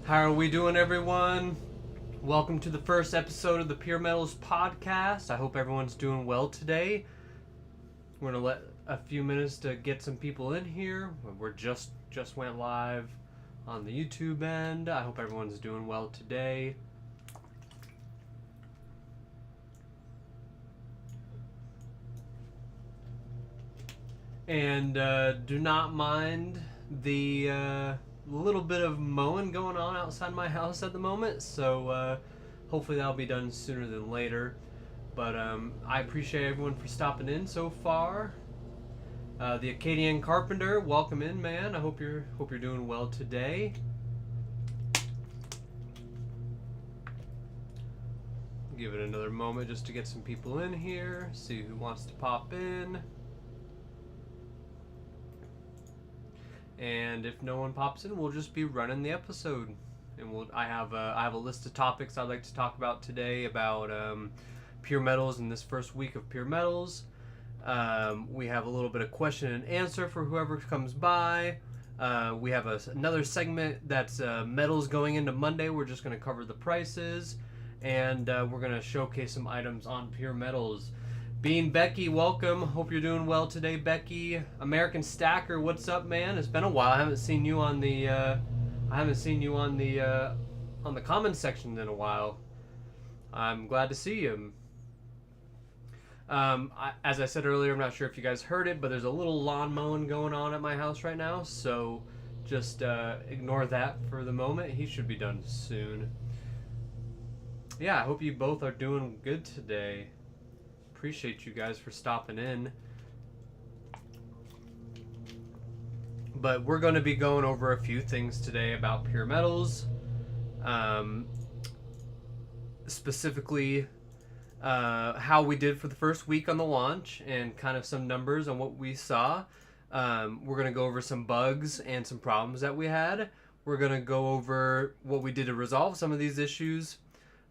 How are we doing, everyone? Welcome to the first episode of the PeerMetals Podcast. I hope everyone's doing well today. We're gonna let a few minutes to get some people in here. We're just went live on the YouTube end. I hope everyone's doing well today. And do not mind the little bit of mowing going on outside my house at the moment, so hopefully that'll be done sooner than later. But I appreciate everyone for stopping in so far. The Acadian Carpenter, welcome in, man. I hope you're doing well today. Give it another moment just to get some people in here. See who wants to pop in. And if no one pops in, we'll just be running the episode. And I have a list of topics I'd like to talk about today about PeerMetals in this first week of PeerMetals. We have a little bit of question and answer for whoever comes by. We have another segment that's metals going into Monday. We're just going to cover the prices, and we're going to showcase some items on PeerMetals. Bean Becky, welcome. Hope you're doing well today, Becky. American Stacker, what's up, man? It's been a while. I haven't seen you on the on the comments section in a while. I'm glad to see you. As I said earlier, I'm not sure if you guys heard it, but there's a little lawn mowing going on at my house right now, so just ignore that for the moment. He should be done soon. Yeah, I hope you both are doing good today. Appreciate you guys for stopping in. But we're going to be going over a few things today about PeerMetals. Specifically, how we did for the first week on the launch and kind of some numbers on what we saw. We're going to go over some bugs and some problems that we had. We're going to go over what we did to resolve some of these issues.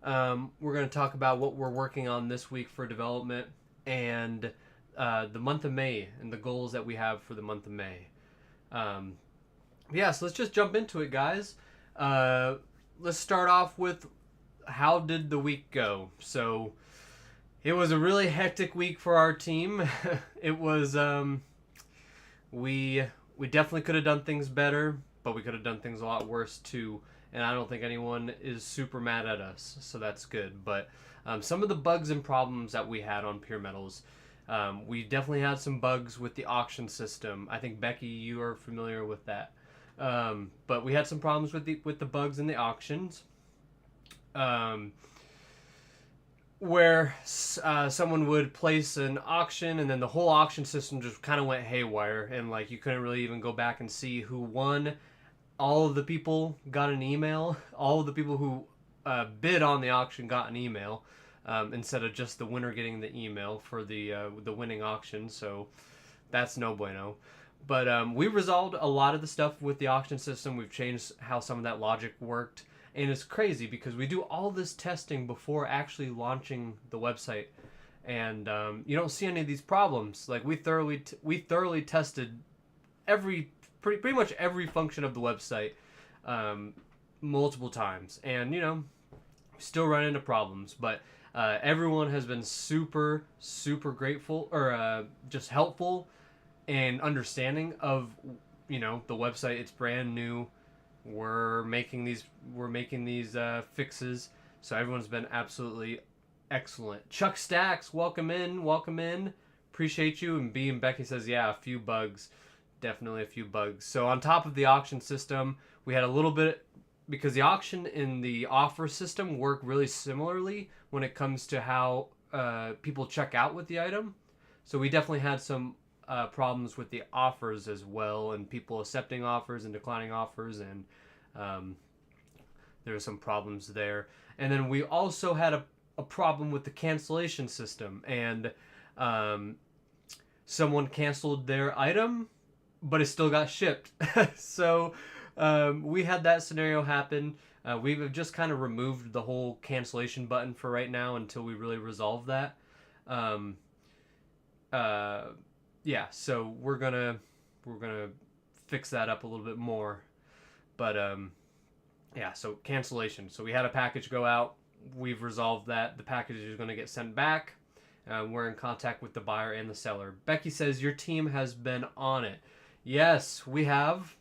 We're going to talk about what we're working on this week for development and the month of May and the goals that we have for the month of May. So let's just jump into it, guys. Let's start off with how did the week go? So it was a really hectic week for our team. It was we definitely could have done things better, but we could have done things a lot worse too. And I don't think anyone is super mad at us, so that's good. But some of the bugs and problems that we had on PeerMetals, we definitely had some bugs with the auction system. I think, Becky, you are familiar with that. But we had some problems with the bugs in the auctions, where someone would place an auction and then the whole auction system just kind of went haywire, and like you couldn't really even go back and see who won. All of the people got an email. All of the people who bid on the auction got an email, instead of just the winner getting the email for the winning auction. So that's no bueno. But we resolved a lot of the stuff with the auction system. We've changed how some of that logic worked. And it's crazy because we do all this testing before actually launching the website. And you don't see any of these problems. Like we thoroughly tested pretty much every function of the website multiple times, and still run into problems, but everyone has been super grateful or just helpful and understanding of the website. It's brand new. We're making these fixes, so everyone's been absolutely excellent. Chuck Stacks, welcome in. Appreciate you. And B and Becky says, yeah, a few bugs. Definitely a few bugs. So on top of the auction system, we had a little bit, because the auction and the offer system work really similarly when it comes to how people check out with the item. So we definitely had some problems with the offers as well, and people accepting offers and declining offers, and there were some problems there. And then we also had a problem with the cancellation system, and someone canceled their item, but it still got shipped. So we had that scenario happen. We've just kind of removed the whole cancellation button for right now until we really resolve that. So we're gonna fix that up a little bit more. But Yeah, so cancellation. So we had a package go out. We've resolved that. The package is going to get sent back. We're in contact with the buyer and the seller. Becky says your team has been on it. Yes, we have.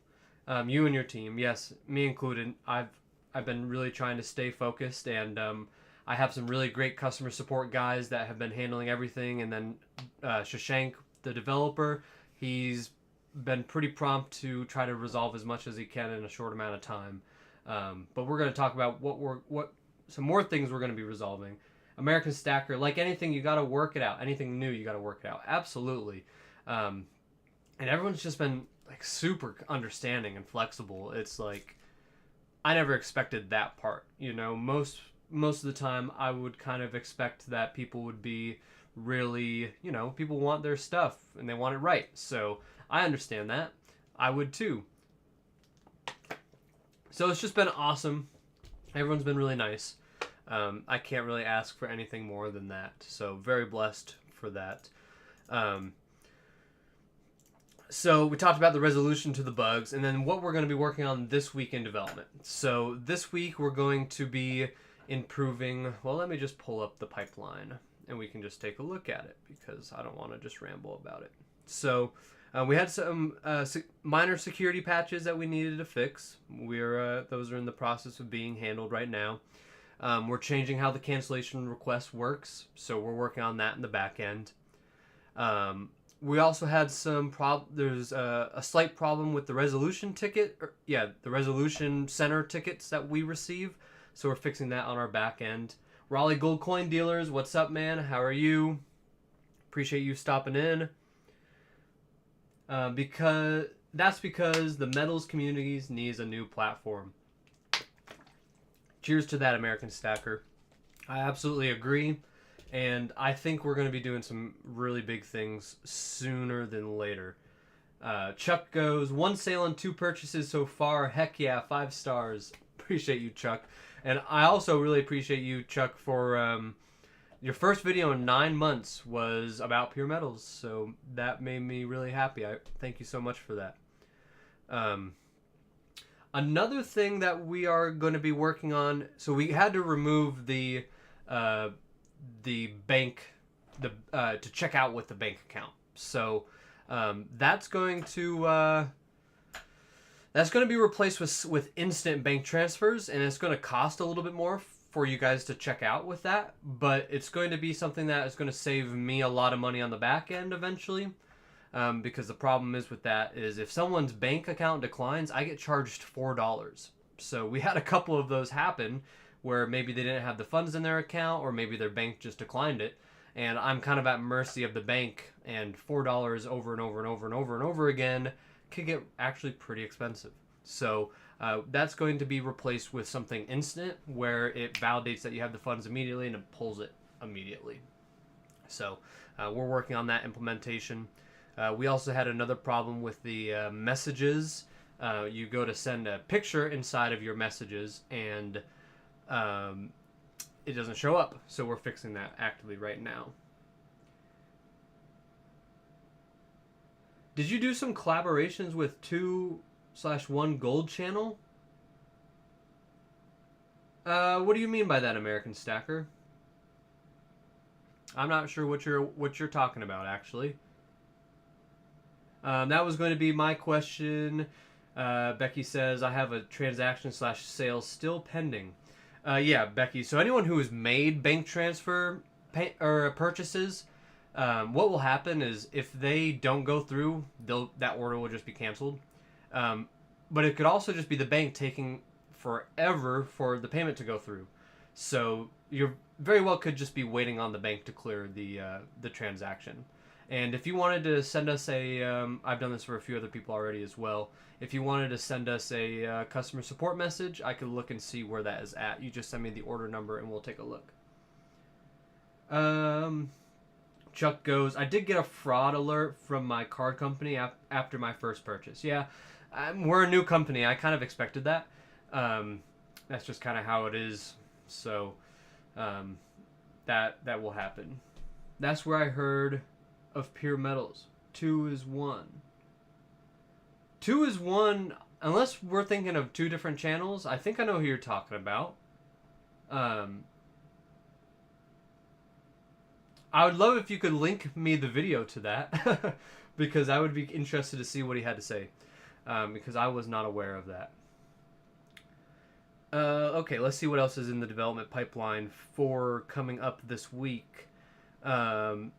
You and your team. Yes, me included. I've been really trying to stay focused, and I have some really great customer support guys that have been handling everything. And then Shashank, the developer, he's been pretty prompt to try to resolve as much as he can in a short amount of time. But we're going to talk about what some more things we're going to be resolving. American Stacker, like anything, you got to work it out. Anything new, you got to work it out. Absolutely. And everyone's just been like super understanding and flexible. It's like I never expected that part. You know, most of the time I would kind of expect that people would be really, you know, people want their stuff and they want it right. So I understand that. I would too. So it's just been awesome. Everyone's been really nice. I can't really ask for anything more than that. So very blessed for that. So we talked about the resolution to the bugs and then what we're going to be working on this week in development. So this week we're going to be improving, well, let me just pull up the pipeline and we can just take a look at it because I don't want to just ramble about it. So we had some minor security patches that we needed to fix. Those are in the process of being handled right now. We're changing how the cancellation request works, so we're working on that in the back end. We also had there's a slight problem with the resolution ticket, the resolution center tickets that we receive, so we're fixing that on our back end. Raleigh Gold Coin Dealers, what's up, man? How are you? Appreciate you stopping in. Because the metals communities needs a new platform. Cheers to that, American Stacker. I absolutely agree, and I think we're going to be doing some really big things sooner than later. Chuck goes, 1 sale and 2 purchases so far. Heck yeah, 5 stars. Appreciate you, Chuck. And I also really appreciate you, Chuck, for your first video in 9 months was about PeerMetals, so that made me really happy. I thank you so much for that. Another thing that we are going to be working on, so we had to remove the bank, to check out with the bank account. So that's going to be replaced with instant bank transfers, and it's going to cost a little bit more for you guys to check out with that, but it's going to be something that is going to save me a lot of money on the back end eventually. Because the problem is with that is if someone's bank account declines, I get charged $4. So we had a couple of those happen where maybe they didn't have the funds in their account or maybe their bank just declined it. And I'm kind of at mercy of the bank, and $4 over and over and over and over and over again could get actually pretty expensive. So that's going to be replaced with something instant where it validates that you have the funds immediately and it pulls it immediately. So we're working on that implementation. We also had another problem with the messages. You go to send a picture inside of your messages and it doesn't show up. So we're fixing that actively right now. Did you do some collaborations with 2/1 Gold Channel? What do you mean by that, American Stacker? I'm not sure what you're talking about, actually. That was going to be my question. Becky says, I have a transaction/sale still pending. Yeah, Becky. So anyone who has made bank transfer purchases, what will happen is if they don't go through, that order will just be canceled. But it could also just be the bank taking forever for the payment to go through. So you very well could just be waiting on the bank to clear the transaction. And if you wanted to send us I've done this for a few other people already as well. If you wanted to send us a customer support message, I could look and see where that is at. You just send me the order number and we'll take a look. Chuck goes, I did get a fraud alert from my card company after my first purchase. Yeah, we're a new company. I kind of expected that. That's just kind of how it is. So that will happen. That's where I heard of PeerMetals. 2 is 1. 2 is 1. unless we're thinking of two different channels, I think I know who you're talking about. I would love if you could link me the video to that because I would be interested to see what he had to say because I was not aware of that. Okay, let's see what else is in the development pipeline for coming up this week. We have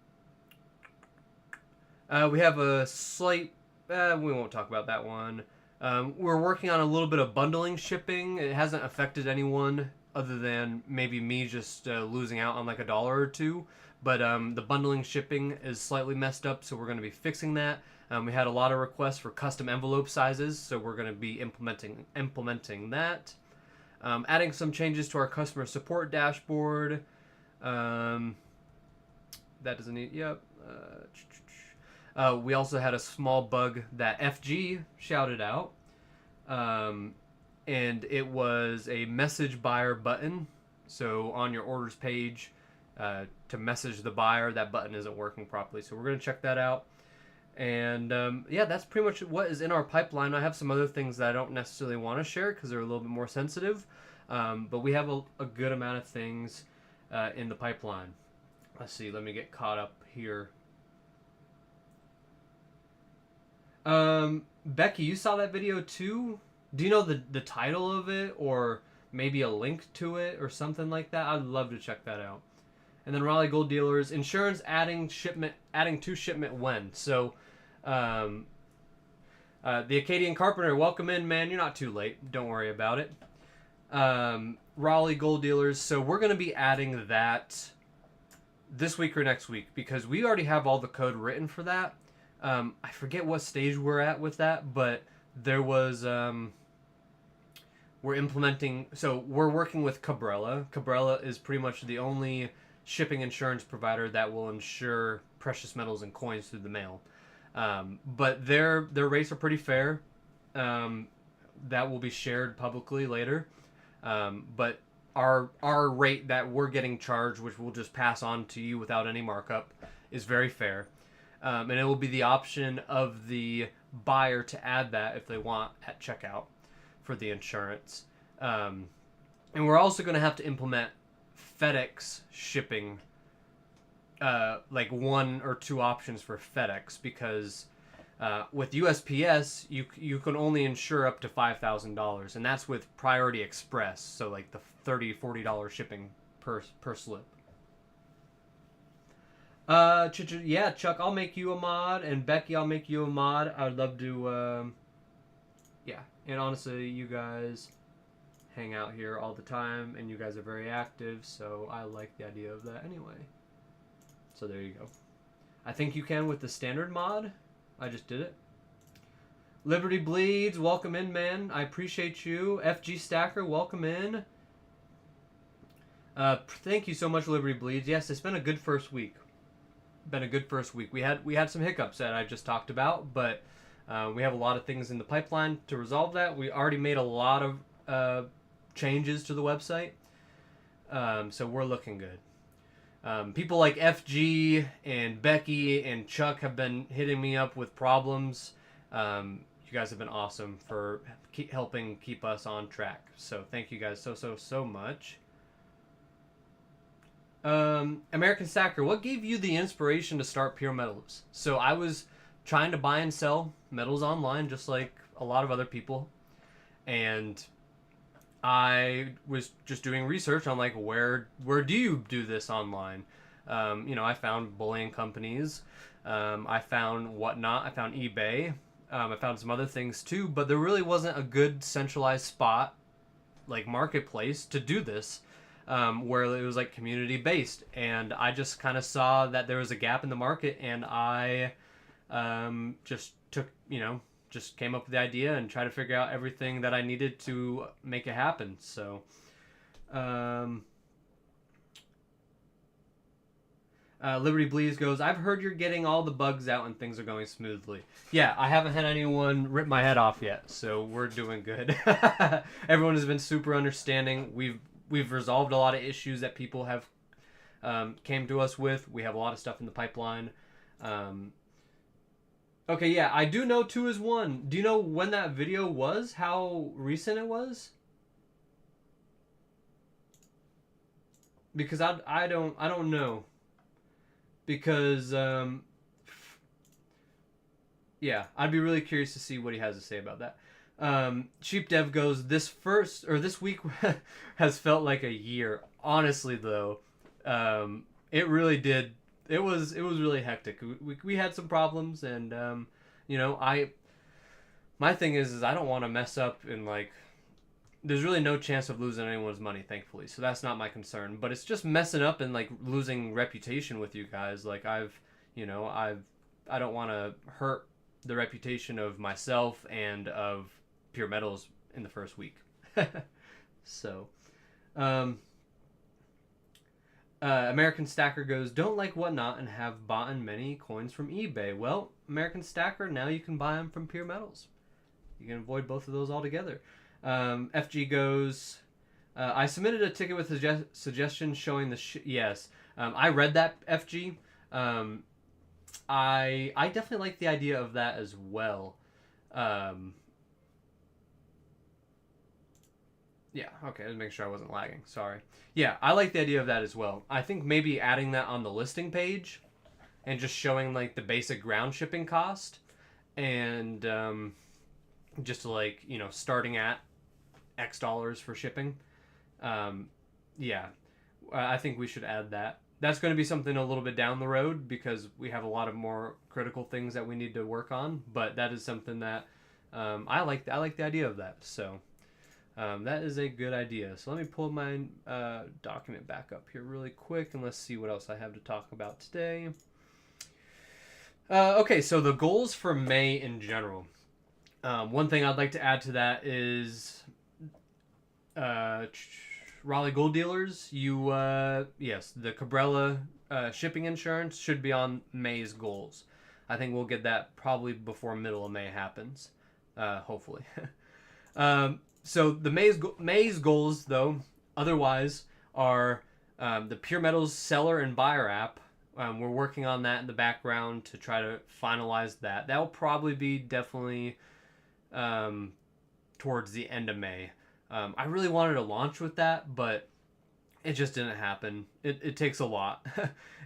a slight... we won't talk about that one. We're working on a little bit of bundling shipping. It hasn't affected anyone other than maybe me just losing out on like $1 or $2. But the bundling shipping is slightly messed up, so we're going to be fixing that. We had a lot of requests for custom envelope sizes, so we're going to be implementing that. Adding some changes to our customer support dashboard. That doesn't need... Yep. We also had a small bug that FG shouted out. And it was a message buyer button. So on your orders page, to message the buyer, that button isn't working properly. So we're going to check that out. And yeah, that's pretty much what is in our pipeline. I have some other things that I don't necessarily want to share because they're a little bit more sensitive. But we have a good amount of things in the pipeline. Let's see. Let me get caught up here. Becky, you saw that video too? Do you know the title of it or maybe a link to it or something like that? I'd love to check that out. And then Raleigh Gold Dealers, insurance adding to shipment when? So, the Acadian Carpenter, welcome in, man. You're not too late. Don't worry about it. Raleigh Gold Dealers, so we're going to be adding that this week or next week because we already have all the code written for that. I forget what stage we're at with that, but there was... we're implementing... So we're working with Cabrella. Cabrella is pretty much the only shipping insurance provider that will insure precious metals and coins through the mail. But their rates are pretty fair. That will be shared publicly later. But our rate that we're getting charged, which we'll just pass on to you without any markup, is very fair. And it will be the option of the buyer to add that if they want at checkout for the insurance. And we're also going to have to implement FedEx shipping, like 1 or 2 options for FedEx because with USPS you can only insure up to $5,000 and that's with Priority Express, so like the $30-$40 shipping per slip. Yeah, Chuck, I'll make you a mod, and Becky, I'll make you a mod. I'd love to, yeah, and honestly, you guys hang out here all the time, and you guys are very active, so I like the idea of that anyway. So there you go. I think you can with the standard mod. I just did it. Liberty Bleeds, welcome in, man. I appreciate you. FG Stacker, welcome in. Thank you so much, Liberty Bleeds. Yes, it's been a good first week. We had some hiccups that I just talked about, but we have a lot of things in the pipeline to resolve that. We already made a lot of changes to the website, so we're looking good. People like FG and Becky and Chuck have been hitting me up with problems. You guys have been awesome for helping keep us on track. So thank you guys so much. American Stacker, what gave you the inspiration to start PeerMetals? So I was trying to buy and sell metals online just like a lot of other people. And I was just doing research on like where do you do this online? I found bullion companies. I found Whatnot. I found eBay. I found some other things too, but there really wasn't a good centralized spot, like marketplace, to do this, where it was like community based. And I just kind of saw that there was a gap in the market, and I just came up with the idea and tried to figure out everything that I needed to make it happen. So, Liberty Bleeds goes, I've heard you're getting all the bugs out and things are going smoothly. Yeah, I haven't had anyone rip my head off yet, so we're doing good. Everyone has been super understanding. We've resolved a lot of issues that people have came to us with. We have a lot of stuff in the pipeline. Okay, yeah, I do know 2 is 1. Do you know when that video was? How recent it was? Because I don't know. Because yeah, I'd be really curious to see what he has to say about that. Sheep Dev goes, this week has felt like a year. Honestly, though, it really did. It was really hectic. We had some problems, and my thing is I don't want to mess up and like. There's really no chance of losing anyone's money, thankfully. So that's not my concern. But it's just messing up and like losing reputation with you guys. Like I don't want to hurt the reputation of myself and of PeerMetals in the first week. So, um, American Stacker goes, don't like Whatnot and have bought many coins from eBay. Well, American Stacker, now you can buy them from PeerMetals. You can avoid both of those altogether. FG goes, I submitted a ticket with suggestions showing yes. I read that, FG. I definitely like the idea of that as well. Yeah, okay, let's make sure I wasn't lagging. Sorry. Yeah, I like the idea of that as well. I think maybe adding that on the listing page and just showing like the basic ground shipping cost and just like, starting at X dollars for shipping. Yeah, I think we should add that. That's going to be something a little bit down the road because we have a lot of more critical things that we need to work on. But that is something that I like. I like the idea of that. So that is a good idea. So let me pull my document back up here really quick and let's see what else I have to talk about today. Okay, so the goals for May in general. One thing I'd like to add to that is Raleigh Gold Dealers. Yes, the Cabrella shipping insurance should be on May's goals. I think we'll get that probably before middle of May happens, hopefully. So the May's goals, though, otherwise, are the PeerMetals seller and buyer app. We're working on that in the background to try to finalize that. That will probably be definitely towards the end of May. I really wanted to launch with that, but it just didn't happen. It takes a lot.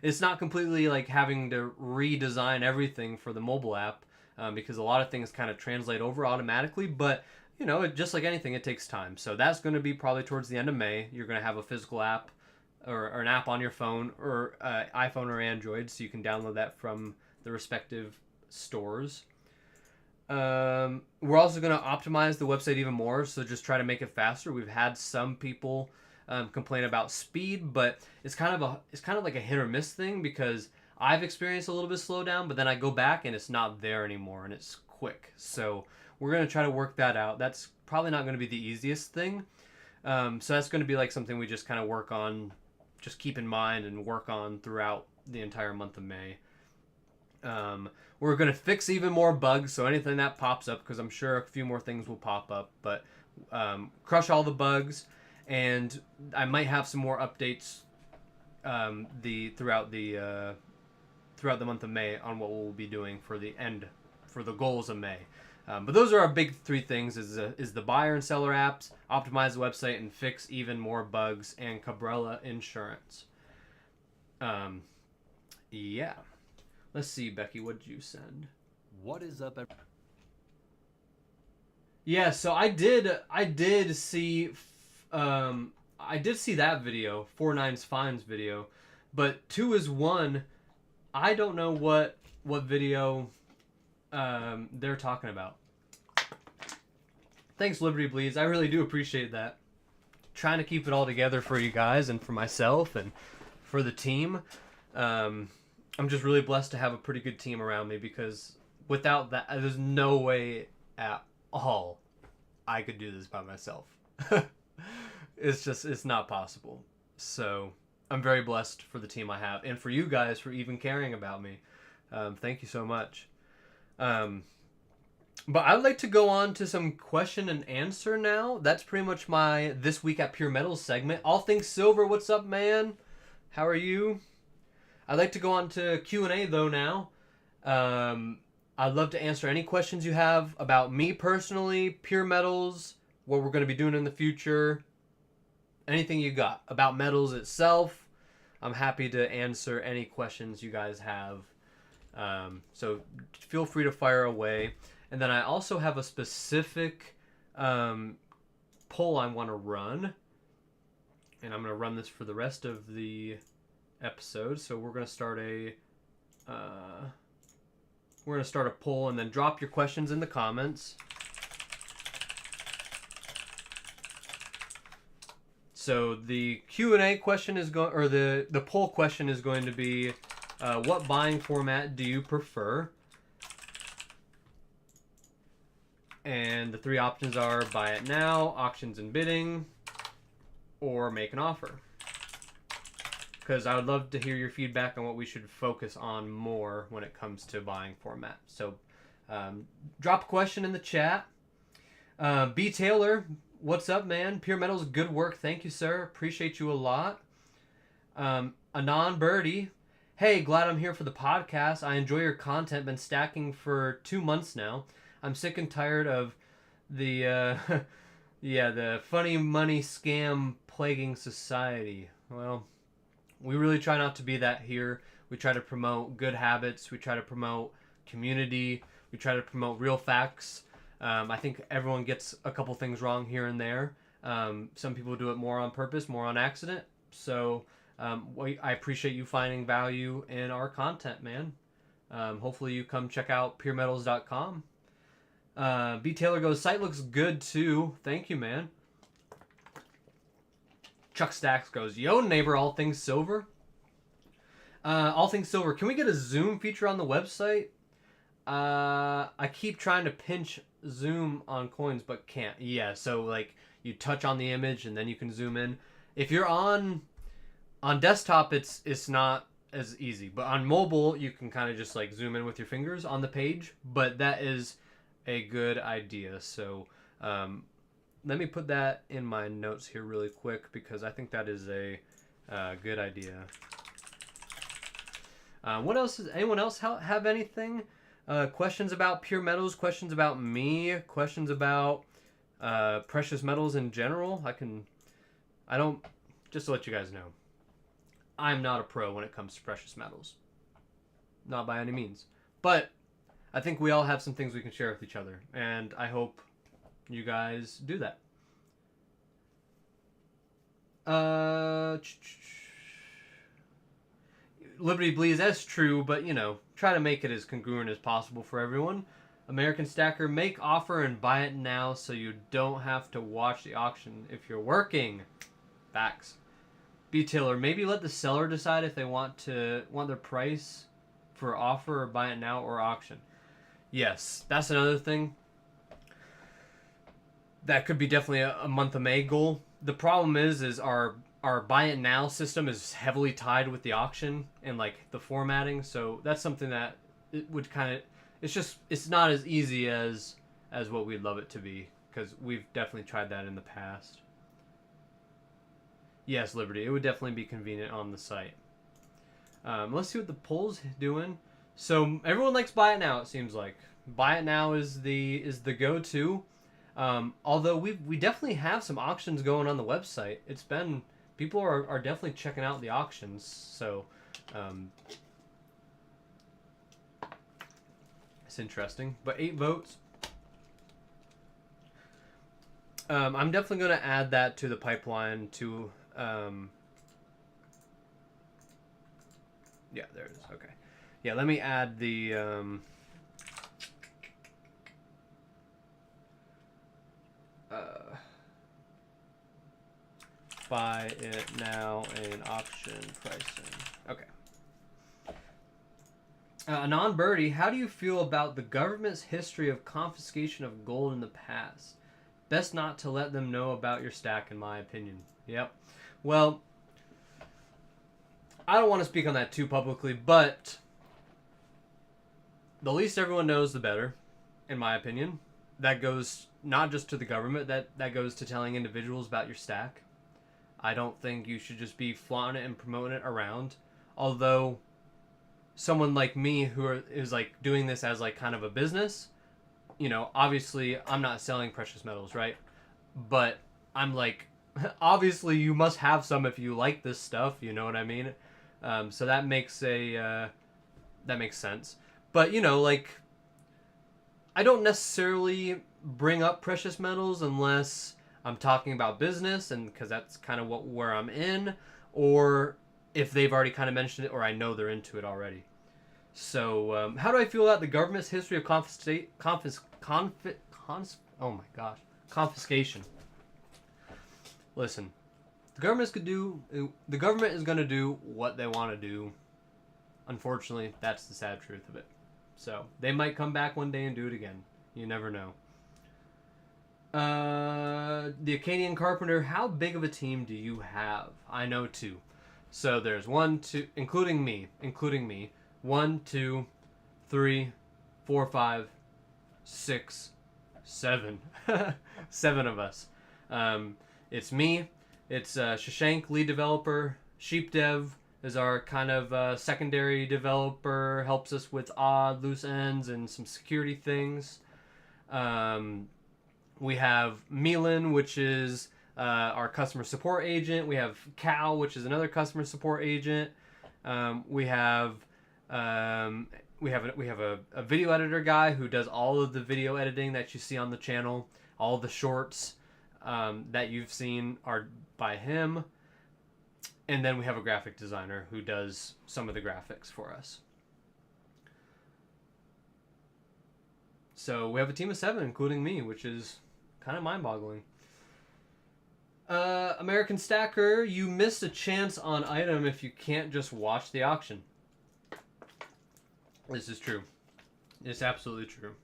It's not completely like having to redesign everything for the mobile app because a lot of things kind of translate over automatically, but just like anything, it takes time. So that's going to be probably towards the end of May. You're going to have a physical app or an app on your phone or iPhone or Android, so you can download that from the respective stores. We're also going to optimize the website even more, so just try to make it faster. We've had some people complain about speed, but it's kind of like a hit or miss thing because I've experienced a little bit of slowdown, but then I go back and it's not there anymore and it's quick. So we're going to try to work that out. That's probably not going to be the easiest thing. So that's going to be like something we just kind of work on, just keep in mind and work on throughout the entire month of May. We're going to fix even more bugs, so anything that pops up, because I'm sure a few more things will pop up, but crush all the bugs, and I might have some more updates throughout the month of May on what we'll be doing for the goals of May. But those are our big 3 things: is the buyer and seller apps, optimize the website, and fix even more bugs, and Cabrella insurance. Yeah. Let's see, Becky, what did you send? What is up, Yeah, so I did see that video, 4-9's Fines video, but 2 is 1. I don't know what video they're talking about. Thanks, Liberty Bleeds. I really do appreciate that. Trying to keep it all together for you guys and for myself and for the team. I'm just really blessed to have a pretty good team around me because without that, there's no way at all I could do this by myself. It's not possible. So I'm very blessed for the team I have and for you guys for even caring about me. Thank you so much. But I'd like to go on to some question and answer now. That's pretty much my This Week at PeerMetals segment. All things silver, what's up, man? How are you? I'd like to go on to Q&A, though, now. I'd love to answer any questions you have about me personally, PeerMetals, what we're going to be doing in the future, anything you got about metals itself. I'm happy to answer any questions you guys have. So feel free to fire away. And then I also have a specific poll I want to run. And I'm going to run this for the rest of the episode. So we're going to start a poll, and then drop your questions in the comments. So the Q&A question is going, or the poll question is going to be, what buying format do you prefer? And the 3 options are buy it now, auctions and bidding, or make an offer. Because I would love to hear your feedback on what we should focus on more when it comes to buying format. So drop a question in the chat. B. Taylor, what's up, man? PeerMetals, good work. Thank you, sir. Appreciate you a lot. Anon Birdie, hey, glad I'm here for the podcast. I enjoy your content. Been stacking for 2 months now. I'm sick and tired of the the funny money scam plaguing society. Well, we really try not to be that here. We try to promote good habits. We try to promote community. We try to promote real facts. I think everyone gets a couple things wrong here and there. Some people do it more on purpose, more on accident. So I appreciate you finding value in our content, man. Hopefully you come check out PeerMetals.com. B. Taylor goes, site looks good too. Thank you, man. Chuck Stacks goes, yo, neighbor, all things silver. All things silver. Can we get a zoom feature on the website? I keep trying to pinch zoom on coins, but can't. Yeah, so like you touch on the image and then you can zoom in. If you're on desktop, it's not as easy, but on mobile you can kind of just like zoom in with your fingers on the page. But that is a good idea. So let me put that in my notes here really quick, because I think that is a good idea. What else? Anyone else have anything? Questions about PeerMetals? Questions about me? Questions about precious metals in general? Just to let you guys know, I'm not a pro when it comes to precious metals. Not by any means. But I think we all have some things we can share with each other, and I hope you guys do that. Liberty Bleeds, that's true, but try to make it as congruent as possible for everyone. American Stacker, make offer and buy it now so you don't have to watch the auction if you're working. Facts. B. Taylor, maybe let the seller decide if they want their price for offer or buy it now or auction. Yes, that's another thing. That could be definitely a month of May goal. The problem is our buy it now system is heavily tied with the auction and like the formatting. So that's something that it would it's not as easy as what we'd love it to be, because we've definitely tried that in the past. Yes, Liberty, it would definitely be convenient on the site. Let's see what the poll's doing. So everyone likes buy it now, it seems like. Buy it now is the go-to. Although we definitely have some auctions going on the website. People are definitely checking out the auctions. So it's interesting. But 8 votes. I'm definitely going to add that to the pipeline to... yeah, there it is. Okay. Yeah, let me add the... buy it now and auction pricing. Okay. Anon Birdie, how do you feel about the government's history of confiscation of gold in the past? Best not to let them know about your stack, in my opinion. Yep. Well, I don't want to speak on that too publicly, but the least everyone knows, the better, in my opinion. That goes not just to the government, that goes to telling individuals about your stack. I don't think you should just be flaunting it and promoting it around. Although someone like me is like doing this as like kind of a business, obviously I'm not selling precious metals, right? But I'm like, obviously you must have some if you like this stuff, you know what I mean? So that makes sense. But like, I don't necessarily bring up precious metals unless I'm talking about business, and because that's kind of where I'm in, or if they've already kind of mentioned it, or I know they're into it already. So, how do I feel about the government's history of confiscation? Listen, the government is going to do what they want to do. Unfortunately, that's the sad truth of it. So, they might come back one day and do it again. You never know. The Acadian Carpenter, how big of a team do you have? I know 2. So there's 1, 2, including me. 1, 2, 3, 4, 5, 6, 7. 7 of us. It's me. It's Shashank, lead developer. Sheep Dev is our kind of secondary developer. Helps us with odd loose ends and some security things. We have Milan, which is our customer support agent. We have Cal, which is another customer support agent. We have a video editor guy who does all of the video editing that you see on the channel. All the shorts that you've seen are by him. And then we have a graphic designer who does some of the graphics for us. So we have a team of 7, including me, which is kind of mind-boggling. American Stacker, you missed a chance on item if you can't just watch the auction. This is true. It's absolutely true.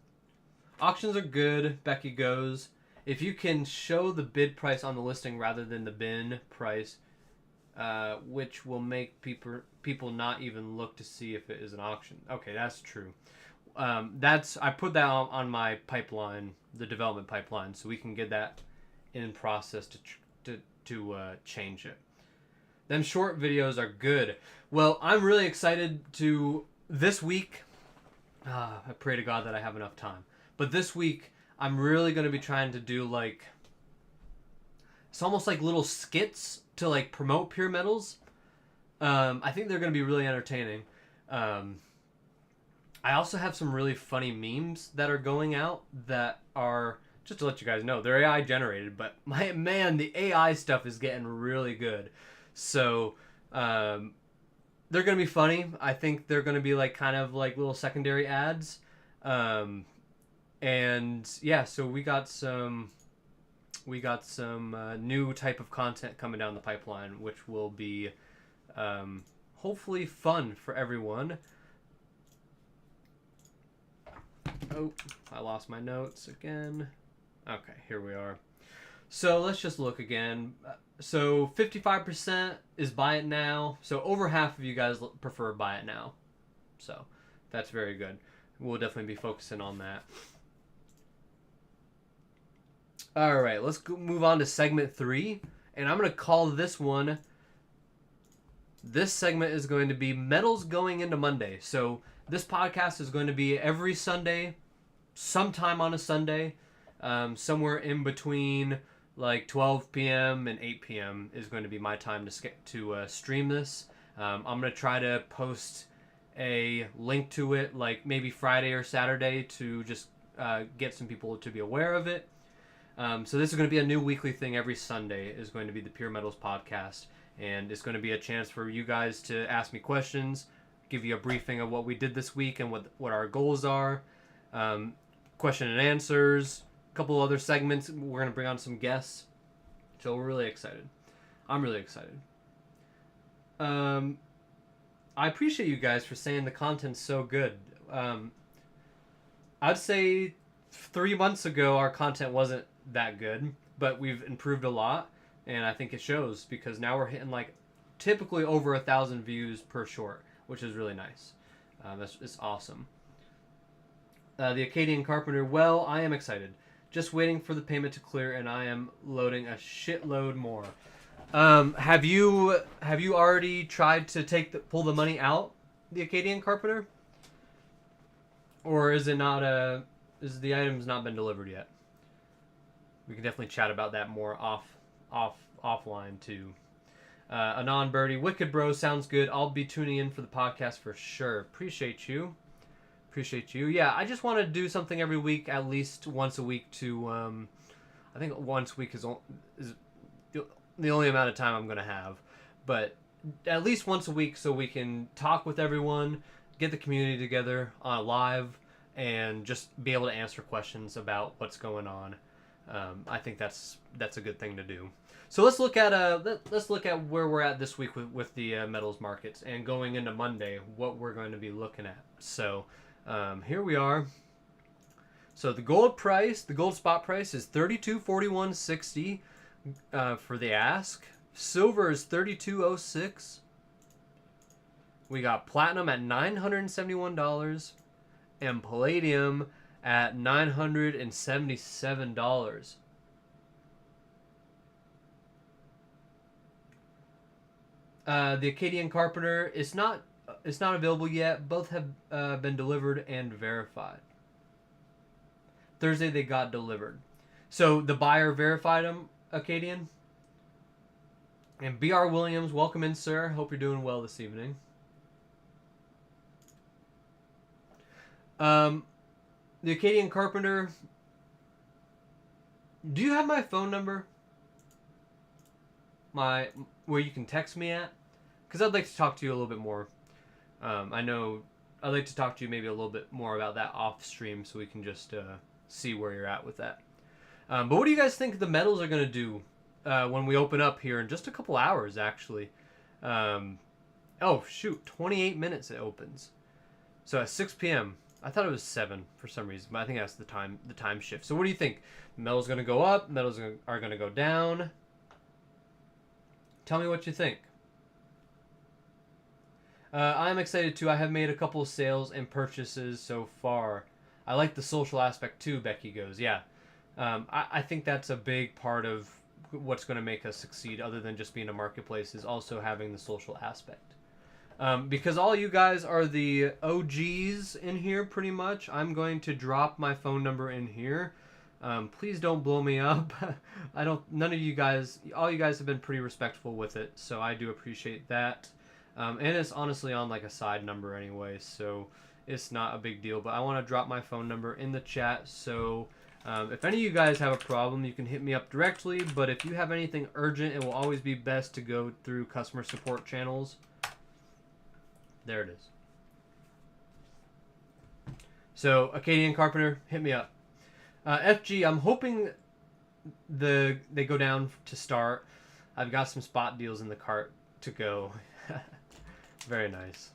Auctions are good, Becky goes. If you can show the bid price on the listing rather than the bin price, which will make people not even look to see if it is an auction. Okay, that's true. I put that on my pipeline, the development pipeline, so we can get that in process to change it. Them short videos are good. Well, I'm really excited to this week. I pray to God that I have enough time. But this week, I'm really going to be trying to do like, it's almost like little skits to like promote PeerMetals. I think they're going to be really entertaining. I also have some really funny memes that are going out that are, just to let you guys know, they're AI generated, but the AI stuff is getting really good. So, they're going to be funny. I think they're going to be like kind of like little secondary ads. And yeah, so we got some new type of content coming down the pipeline, which will be hopefully fun for everyone. Oh, I lost my notes again. Okay, here we are. So let's just look again. So 55% is buy it now. So over half of you guys prefer buy it now. So that's very good. We'll definitely be focusing on that. All right, let's move on to segment 3. And I'm going to call this one, this segment is going to be Metals Going into Monday. So this podcast is going to be every Sunday, sometime on a Sunday, somewhere in between like 12 p.m. and 8 p.m. is going to be my time to stream this. I'm going to try to post a link to it like maybe Friday or Saturday to just get some people to be aware of it. So this is going to be a new weekly thing. Every Sunday is going to be the PeerMetals Podcast, and it's going to be a chance for you guys to ask me questions, give you a briefing of what we did this week and what our goals are, question and answers, a couple other segments. We're going to bring on some guests, so we're really excited. I'm really excited. I appreciate you guys for saying the content's so good. I'd say 3 months ago our content wasn't that good, but we've improved a lot, and I think it shows because now we're hitting like typically over 1,000 views per short, which is really nice. It's awesome. The Acadian Carpenter, well, I am excited. Just waiting for the payment to clear, and I am loading a shitload more. Have you already tried to pull the money out the Acadian Carpenter? Or is it not is the items not been delivered yet? We can definitely chat about that more offline too. Anon Birdie, Wicked Bro, sounds good. I'll be tuning in for the podcast for sure. Appreciate you. Yeah, I just want to do something every week, at least once a week to, I think once a week is the only amount of time I'm going to have. But at least once a week so we can talk with everyone, get the community together on a live, and just be able to answer questions about what's going on. I think that's a good thing to do. So let's look at where we're at this week with the metals markets, and going into Monday, what we're going to be looking at. So here we are. So the gold spot price is $32.4160 for the ask. Silver is $32.06. We got platinum at $971 and palladium at $977. The Acadian Carpenter is not available yet. Both have been delivered and verified. Thursday they got delivered. So the buyer verified them, Acadian. And B.R. Williams, welcome in, sir. Hope you're doing well this evening. The Acadian Carpenter. Do you have my phone number? Where you can text me at? Because I'd like to talk to you a little bit more. I know I'd like to talk to you maybe a little bit more about that off stream, so we can just see where you're at with that. But what do you guys think the metals are going to do when we open up here in just a couple hours, actually? Oh, shoot. 28 minutes it opens. So at 6 p.m. I thought it was 7 for some reason, but I think that's the time shift. So what do you think? Metals going to go up? Metals are going to go down? Tell me what you think. I'm excited too. I have made a couple of sales and purchases so far. I like the social aspect too, Becky goes. Yeah. I think that's a big part of what's going to make us succeed, other than just being a marketplace, is also having the social aspect. Because all you guys are the OGs in here, pretty much. I'm going to drop my phone number in here. Please don't blow me up. None of you guys, all you guys have been pretty respectful with it, so I do appreciate that. And it's honestly on like a side number anyway, so it's not a big deal. But I want to drop my phone number in the chat, so if any of you guys have a problem, you can hit me up directly. But if you have anything urgent, it will always be best to go through customer support channels. There it is. So, Acadian Carpenter, hit me up. FG, I'm hoping they go down to start. I've got some spot deals in the cart to go. Very nice.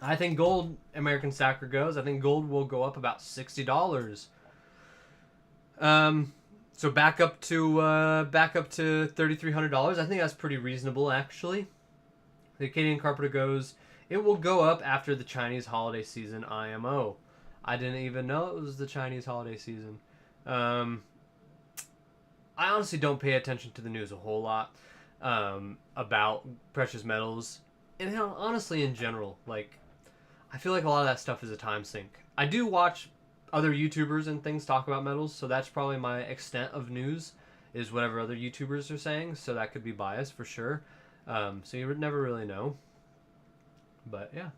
I think gold, American Stacker goes. I think gold will go up about $60. So back up to $3,300. I think that's pretty reasonable, actually. The Acadian Carpenter goes. It will go up after the Chinese holiday season IMO. I didn't even know it was the Chinese holiday season. I honestly don't pay attention to the news a whole lot about precious metals, and honestly in general, like, I feel like a lot of that stuff is a time sink. I do watch other YouTubers and things talk about metals, so that's probably my extent of news, is whatever other YouTubers are saying, so that could be biased for sure. So you would never really know. But yeah.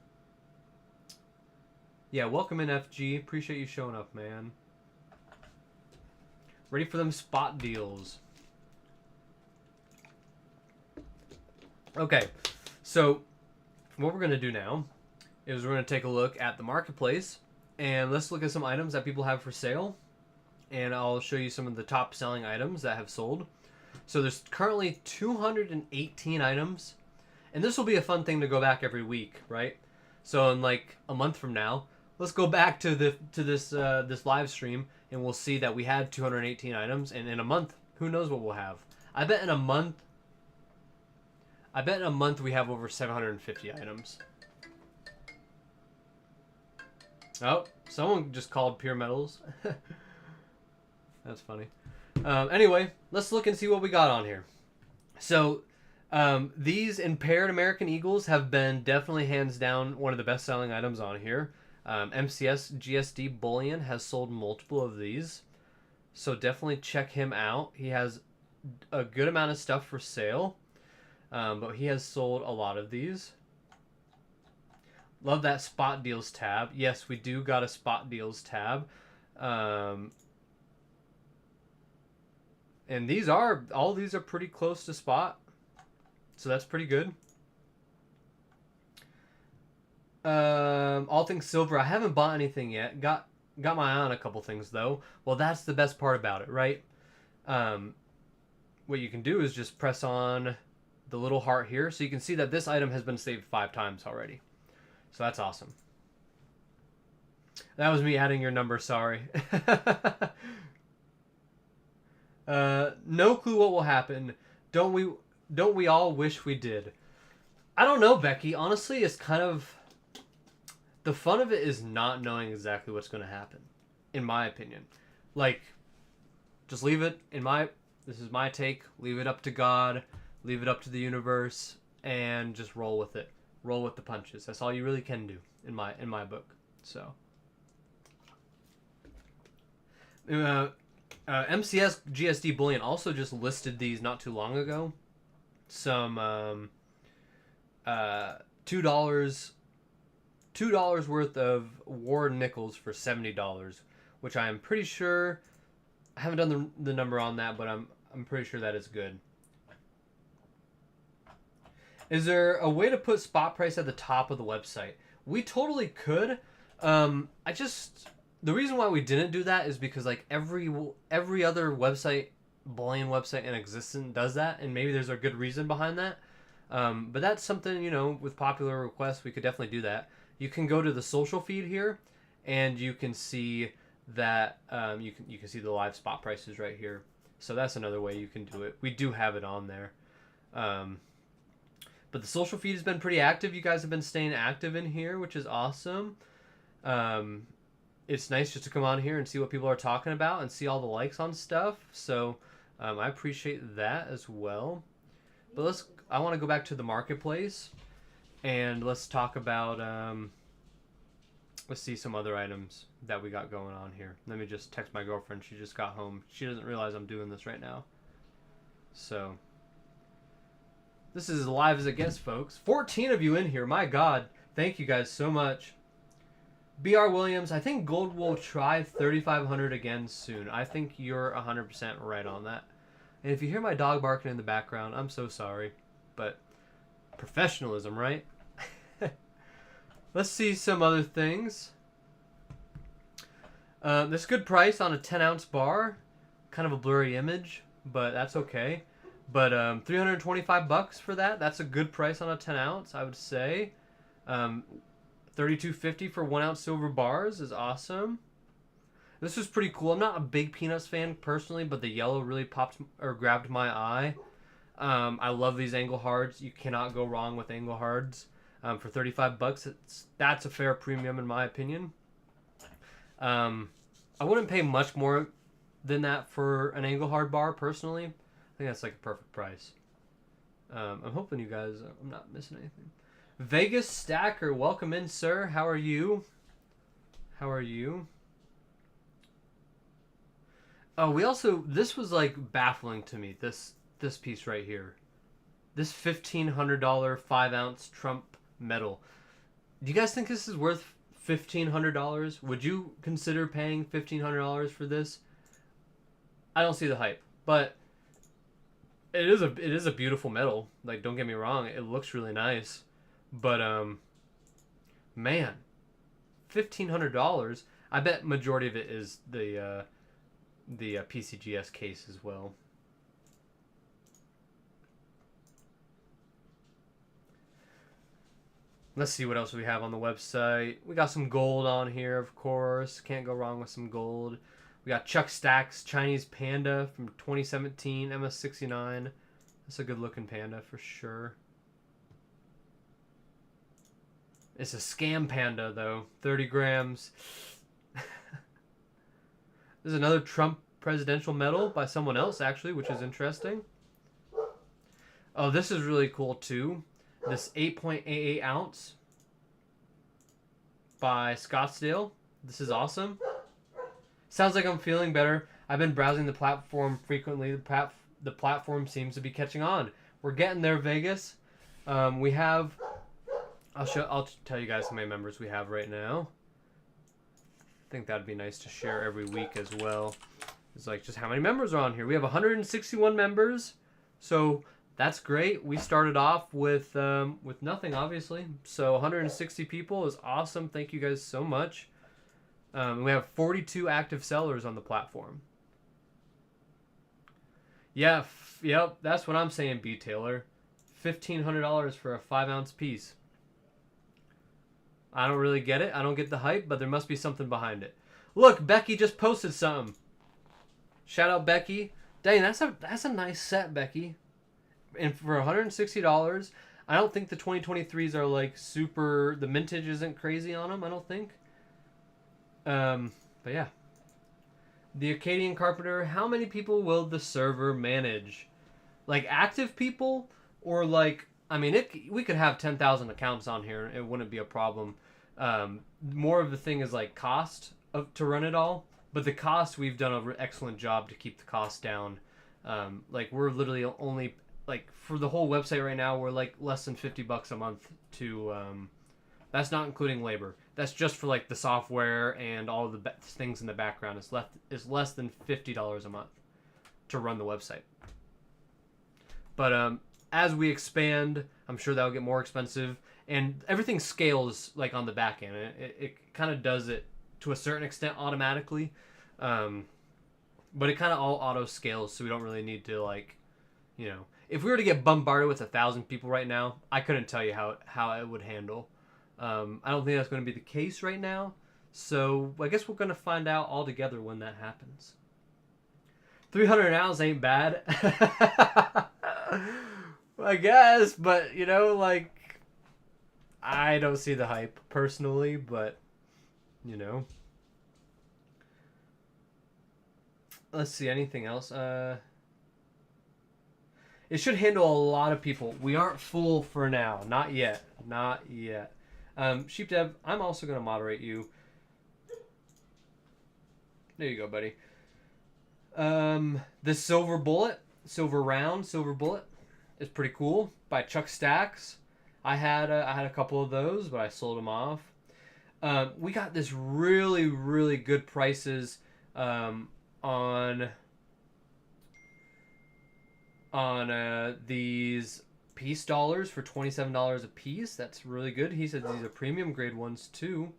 Yeah, welcome in, FG. Appreciate you showing up, man. Ready for them spot deals. Okay, so what we're going to do now is we're going to take a look at the marketplace, and let's look at some items that people have for sale, and I'll show you some of the top selling items that have sold. So there's currently 218 items, and this will be a fun thing to go back every week, right? So in like a month from now, let's go back to this live stream, and we'll see that we had 218 items, and in a month, who knows what we'll have. I bet in a month we have over 750 items. Oh, someone just called PeerMetals. That's funny. Anyway, let's look and see what we got on here. So, These impaired American Eagles have been definitely hands down one of the best selling items on here. MCS GSD Bullion has sold multiple of these, so definitely check him out. He has a good amount of stuff for sale, but he has sold a lot of these. Love that spot deals tab. Yes, we do got a spot deals tab. And all these are pretty close to spot. So that's pretty good. All things silver. I haven't bought anything yet. Got my eye on a couple things though. Well, that's the best part about it, right? What you can do is just press on the little heart here, so you can see that this item has been saved 5 times already. So that's awesome. That was me adding your number. Sorry. No clue what will happen. Don't we all wish we did? I don't know, Becky. Honestly, it's kind of... The fun of it is not knowing exactly what's going to happen, in my opinion. Like, just leave it this is my take. Leave it up to God. Leave it up to the universe. And just roll with it. Roll with the punches. That's all you really can do, in my book. So... MCS GSD Bullion also just listed these not too long ago. Some $2 worth of war nickels for $70, which I am pretty sure... I haven't done the number on that, but I'm pretty sure that is good. Is there a way to put spot price at the top of the website? We totally could. The reason why we didn't do that is because like every other website, bullion website in existence does that, and maybe there's a good reason behind that. But that's something, with popular requests, we could definitely do that. You can go to the social feed here, and you can see that you can see the live spot prices right here. So that's another way you can do it. We do have it on there. But the social feed has been pretty active. You guys have been staying active in here, which is awesome. It's nice just to come on here and see what people are talking about and see all the likes on stuff. So I appreciate that as well. But I want to go back to the marketplace and let's talk about, let's see some other items that we got going on here. Let me just text my girlfriend. She just got home. She doesn't realize I'm doing this right now. So this is as live as it gets, folks. 14 of you in here. My God. Thank you guys so much. BR Williams, I think gold will try 3,500 again soon. I think you're 100% right on that. And if you hear my dog barking in the background, I'm so sorry. But professionalism, right? Let's see some other things. This good price on a 10-ounce bar. Kind of a blurry image, but that's okay. But $325 for that. That's a good price on a 10-ounce, I would say. $32.50 for 1-ounce silver bars is awesome. This was pretty cool. I'm not a big Peanuts fan personally, but the yellow really grabbed my eye. I love these angle hards. You cannot go wrong with angle hards. For $35, that's a fair premium in my opinion. I wouldn't pay much more than that for an angle hard bar personally. I think that's like a perfect price. I'm hoping you guys, I'm not missing anything. Vegas Stacker, welcome in, sir. How are you? How are you? Oh, this was like baffling to me. This piece right here. This $1,500 5-ounce Trump metal. Do you guys think this is worth $1,500? Would you consider paying $1,500 for this? I don't see the hype, but it is a beautiful metal. Like, don't get me wrong, it looks really nice. But man, $1,500. I bet majority of it is the PCGS case as well. Let's see what else we have on the website. We got some gold on here, of course. Can't go wrong with some gold. We got Chuck Stack's Chinese Panda from 2017, MS69. That's a good looking panda for sure. It's a scam panda though. 30 grams. There's another Trump presidential medal by someone else actually, which is interesting. Oh, this is really cool too. This 8.88 ounce by Scottsdale. This is awesome. Sounds like I'm feeling better. I've been browsing the platform frequently. The platform seems to be catching on. We're getting there, Vegas. We have. I'll tell you guys how many members we have right now. I think that'd be nice to share every week as well. It's like just how many members are on here. We have 161 members, so that's great. We started off with nothing, obviously. So 160 people is awesome. Thank you guys so much. We have 42 active sellers on the platform. Yeah, yep, that's what I'm saying, B. Taylor. $1,500 for a 5-ounce piece. I don't really get it. I don't get the hype, but there must be something behind it. Look, Becky just posted something. Shout out, Becky. Dang, that's a nice set, Becky. And for $160, I don't think the 2023s are like super. The mintage isn't crazy on them, I don't think. But yeah. The Acadian Carpenter, how many people will the server manage? Like active people? Or like, I mean, we could have 10,000 accounts on here. It wouldn't be a problem. More of the thing is like cost to run it all. But the cost, we've done an excellent job to keep the cost down. Like we're literally only, like for the whole website right now, we're like less than $50 a month to, that's not including labor. That's just for like the software and all of the things in the background. It's less than $50 a month to run the website. But as we expand, I'm sure that'll get more expensive, and everything scales like on the back end. It kind of does it to a certain extent automatically, but it kind of all auto scales, so we don't really need to like, you know, if we were to get bombarded with 1,000 people right now, I couldn't tell you how it would handle. I don't think that's going to be the case right now, so I guess we're going to find out all together when that happens. 300 ounce ain't bad. I guess, but you know, like, I don't see the hype personally, but you know. Let's see, anything else? It should handle a lot of people. We aren't full for now. Not yet. Not yet. Sheep Dev, I'm also going to moderate you. There you go, buddy. The Silver Bullet is pretty cool by Chuck Stacks. I had a couple of those, but I sold them off. We got this really, really good prices on these piece dollars for $27 a piece. That's really good. He said these are premium grade ones too.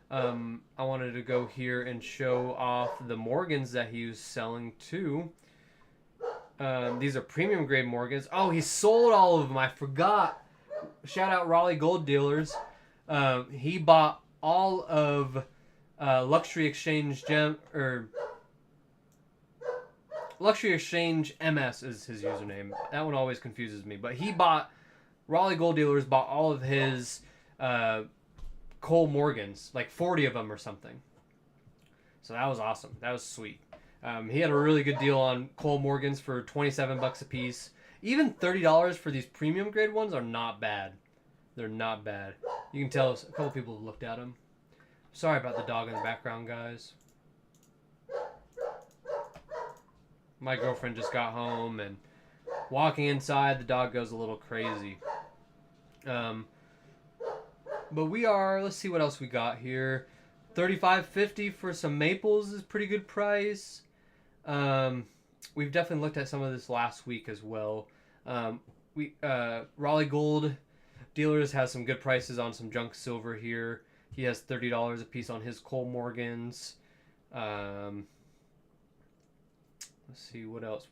I wanted to go here and show off the Morgans that he was selling too. These are premium grade Morgans. Oh, he sold all of them. I forgot. Shout out Raleigh Gold Dealers. He bought all of Luxury Exchange Luxury Exchange MS is his username. That one always confuses me. But Raleigh Gold Dealers bought all of his Cole Morgans, like 40 of them or something. So that was awesome. That was sweet. He had a really good deal on Cole Morgans for $27 a piece. Even $30 for these premium grade ones are not bad. They're not bad. You can tell a couple people have looked at them. Sorry about the dog in the background, guys. My girlfriend just got home, and walking inside, the dog goes a little crazy. But let's see what else we got here. $35.50 for some maples is a pretty good price. We've definitely looked at some of this last week as well. Raleigh Gold Dealers has some good prices on some junk silver here. He has $30 a piece on his Cole Morgans. Let's see, what else?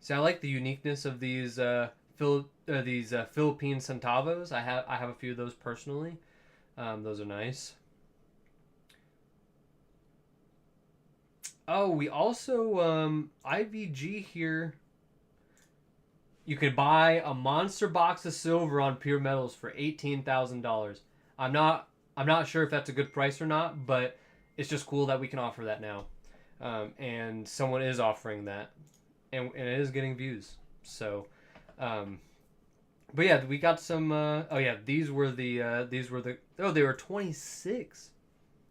See, I like the uniqueness of these Philippine centavos. I have a few of those personally. Those are nice. Oh, we also IVG here. You could buy a monster box of silver on PeerMetals for $18,000. I'm not sure if that's a good price or not, but it's just cool that we can offer that now. and someone is offering that, and it is getting views. So, but yeah, we got some. Oh yeah, these were the. Oh, they were 26,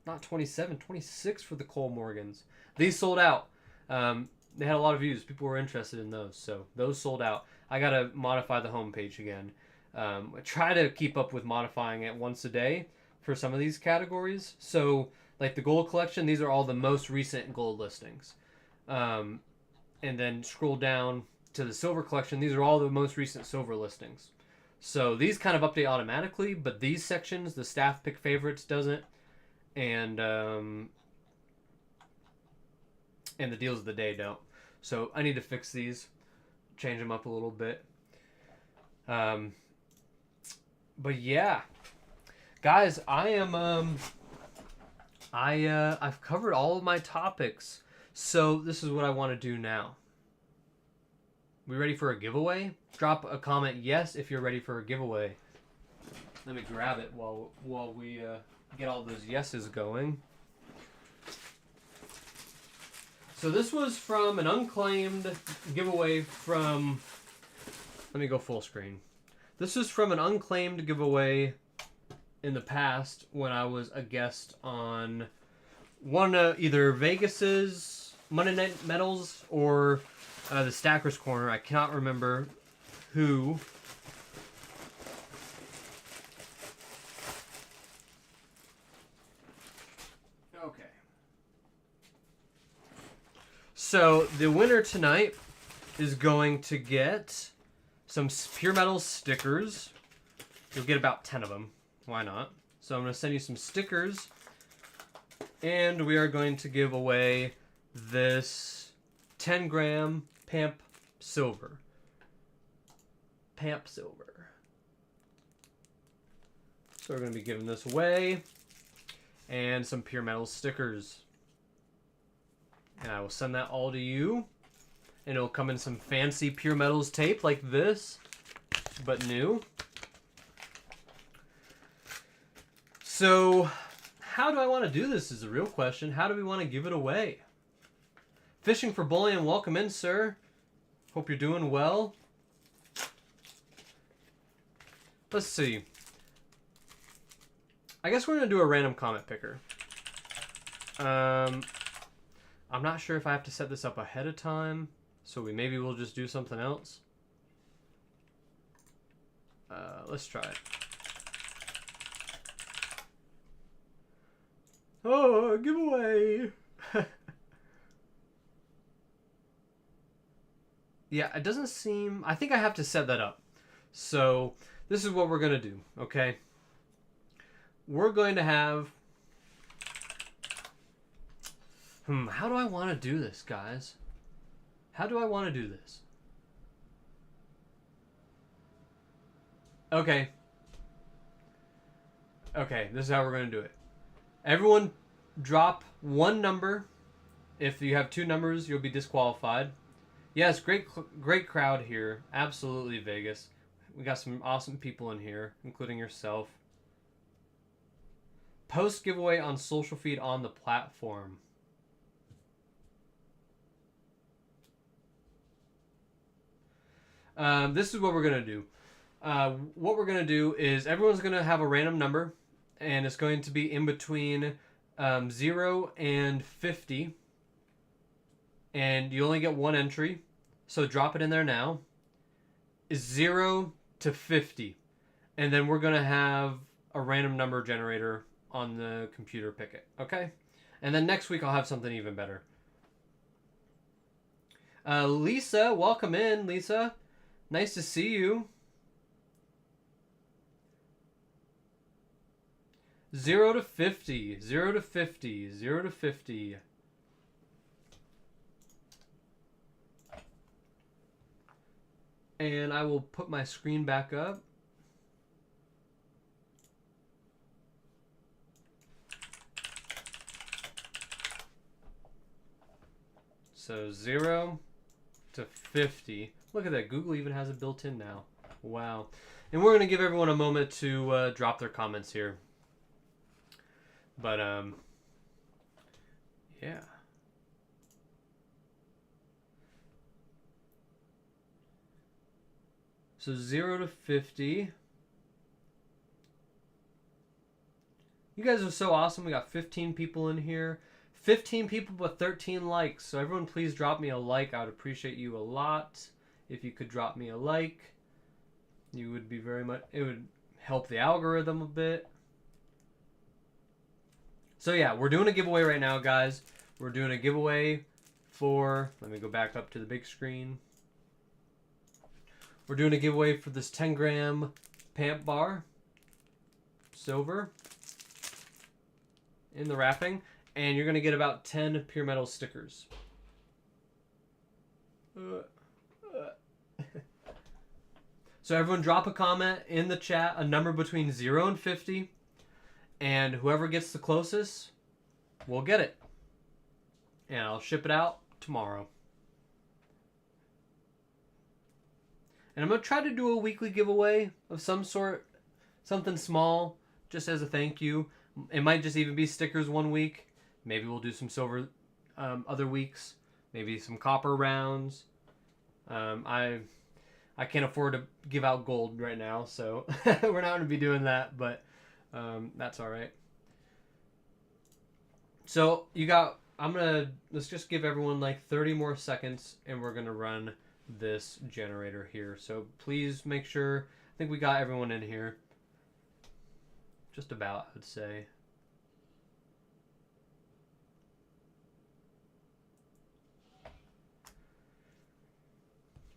not 27, 26 for the Cole Morgans. These sold out. They had a lot of views. People were interested in those, so those sold out. I gotta modify the homepage again. I try to keep up with modifying it once a day for some of these categories. So, like the gold collection, these are all the most recent gold listings. And then scroll down to the silver collection. These are all the most recent silver listings. So these kind of update automatically, but these sections, the staff pick favorites doesn't, and the deals of the day don't. So I need to fix these, change them up a little bit. But yeah, guys, I've covered all of my topics. So this is what I want to do now. We ready for a giveaway? Drop a comment yes if you're ready for a giveaway. Let me grab it while we get all those yeses going. So this was from an unclaimed giveaway from... Let me go full screen. This is from an unclaimed giveaway in the past when I was a guest on one either Vegas's Monday Night Metals or the Stacker's Corner. I cannot remember who. Okay. So the winner tonight is going to get some PeerMetals stickers. You'll get about 10 of them. Why not? So I'm going to send you some stickers. And we are going to give away this 10 gram Pamp Silver. Pamp Silver. So we're going to be giving this away. And some PeerMetals stickers. And I will send that all to you. And it'll come in some fancy PeerMetals tape like this, but new. So, how do I want to do this is the real question. How do we want to give it away? Fishing for Bullion, welcome in, sir. Hope you're doing well. Let's see. I guess we're going to do a random comment picker. I'm not sure if I have to set this up ahead of time, so maybe we'll just do something else. Let's try it. Oh, giveaway! Yeah, it doesn't seem... I think I have to set that up. So, this is what we're going to do, okay? We're going to have... how do I want to do this, guys? How do I want to do this? Okay. Okay, this is how we're going to do it. Everyone drop one number. If you have two numbers, you'll be disqualified. Yes, great crowd here. Absolutely, Vegas. We got some awesome people in here, including yourself. Post giveaway on social feed on the platform. This is what we're going to do. What we're going to do is everyone's going to have a random number, and it's going to be in between 0 and 50. And you only get one entry, so drop it in there now. Is 0 to 50. And then we're going to have a random number generator on the computer pick it, okay? And then next week I'll have something even better. Lisa, welcome in, Lisa. Nice to see you. 0 to 50. 0 to 50. 0 to 50. And I will put my screen back up. So 0 to 50. Look at that. Google even has it built in now. Wow. And we're going to give everyone a moment to drop their comments here. But, yeah. So 0 to 50. You guys are so awesome. We got 15 people in here. 15 people but 13 likes. So everyone please drop me a like. I would appreciate you a lot. If you could drop me a like, you would be very much, it would help the algorithm a bit. So yeah, we're doing a giveaway right now, guys. We're doing a giveaway for, let me go back up to the big screen. We're doing a giveaway for this 10 gram pamp bar, silver, in the wrapping. And you're going to get about 10 PeerMetal stickers. So everyone drop a comment in the chat, a number between 0 and 50. And whoever gets the closest will get it. And I'll ship it out tomorrow. And I'm going to try to do a weekly giveaway of some sort. Something small, just as a thank you. It might just even be stickers one week. Maybe we'll do some silver other weeks. Maybe some copper rounds. I can't afford to give out gold right now, so we're not going to be doing that, but that's all right. So let's just give everyone like 30 more seconds, and we're going to run this generator here. So please make sure, I think we got everyone in here. Just about, I'd say.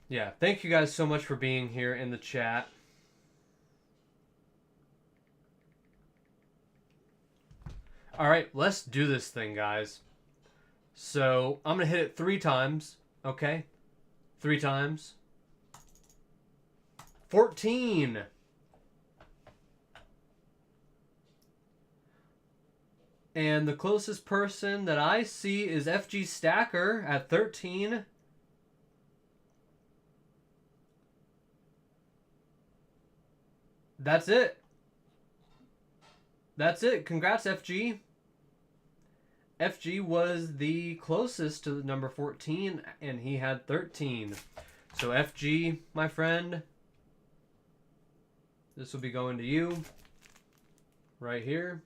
Yeah, thank you guys so much for being here in the chat. All right, let's do this thing, guys. So I'm going to hit it 3 times, okay? 3 times. 14. And the closest person that I see is FG Stacker at 13. That's it. That's it. Congrats, FG. FG was the closest to number 14, and he had 13. So FG, my friend, this will be going to you right here.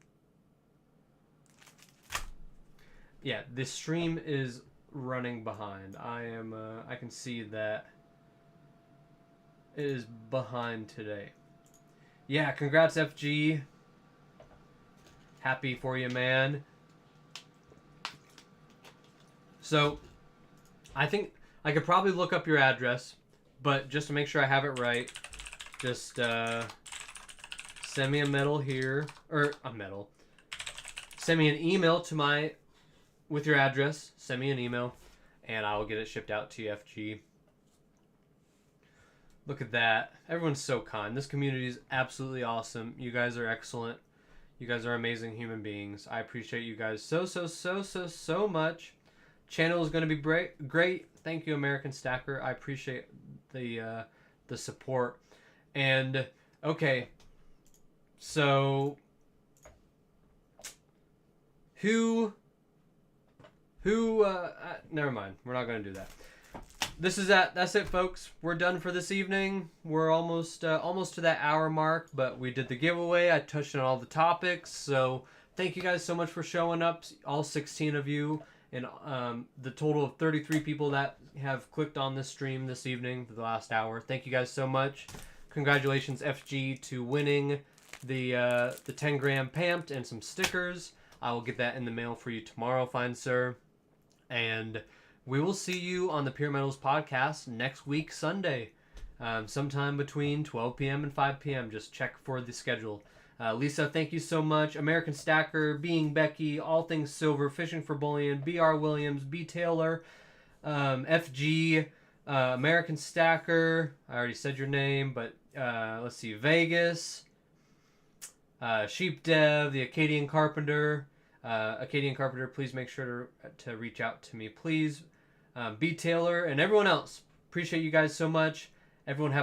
Yeah, this stream is running behind. I can see that it is behind today. Yeah, congrats, FG. Happy for you, man. So, I think I could probably look up your address, but just to make sure I have it right, just send me a medal here, or a medal. Send me an email to with your address. Send me an email, and I will get it shipped out to you, FG. Look at that. Everyone's so kind. This community is absolutely awesome. You guys are excellent. You guys are amazing human beings. I appreciate you guys so much. Channel is going to be great. Thank you, American Stacker. I appreciate the support. And okay, so who never mind. We're not going to do that. That's it, folks. We're done for this evening. We're almost to that hour mark, but we did the giveaway. I touched on all the topics. So thank you guys so much for showing up, all 16 of you, and the total of 33 people that have clicked on this stream this evening for the last hour. Thank you guys so much. Congratulations, FG, to winning the 10 gram pamped and some stickers. I will get that in the mail for you tomorrow, fine sir. And we will see you on the PeerMetals podcast next week, Sunday, sometime between 12 p.m. and 5 p.m. Just check for the schedule. Lisa, thank you so much. American Stacker, Being Becky, All Things Silver, Fishing for Bullion, B.R. Williams, B. Taylor, FG, American Stacker. I already said your name, but let's see. Vegas, Sheep Dev, the Acadian Carpenter. Acadian Carpenter, please make sure to reach out to me, please. B. Taylor, and everyone else. Appreciate you guys so much. Everyone have a